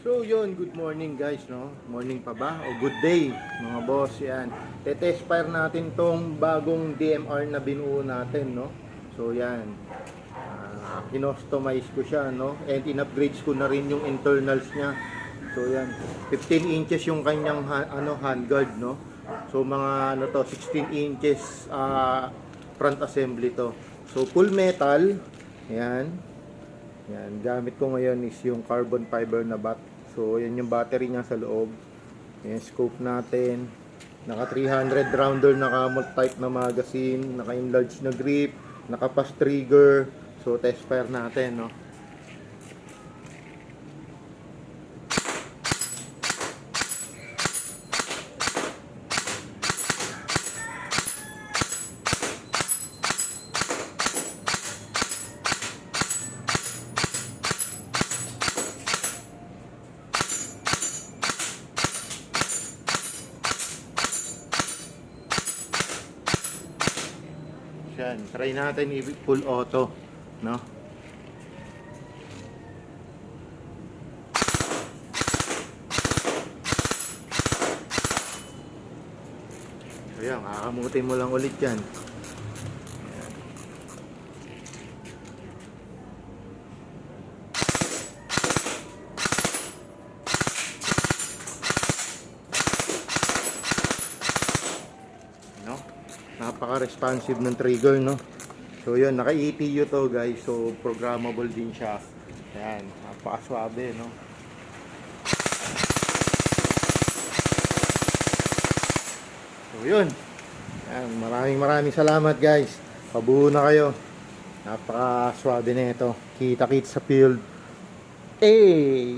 So yun, good morning guys, no? Morning pa ba? O good day mga boss, yan. Test fire natin tong bagong DMR na binuo natin, no? So yan, kinostomize ko siya, no? And in-upgrades ko na rin yung internals niya. So yan, 15 inches yung kanyang handguard, no? So mga ano to, 16 inches front assembly to. So full metal, yan. Yan, gamit ko ngayon is yung carbon fiber na bat. So, yan yung battery niya sa loob. Yan, scope natin. Naka 300 rounder, naka multi-type na magazine, naka enlarged na grip, naka fast trigger. So, test fire natin, no? Yan, try natin i-full auto, no? So yan, kakamutin mo lang ulit yan. Yan. No? Napaka-responsive ng trigger, no? So yun, naka-ETU to guys, so programmable din siya. Ayan, napaka-swabe, no? So yun, ayan, maraming salamat guys. Pabuo na kayo. Napaka-swabe na ito. Kita-kits sa field. Hey!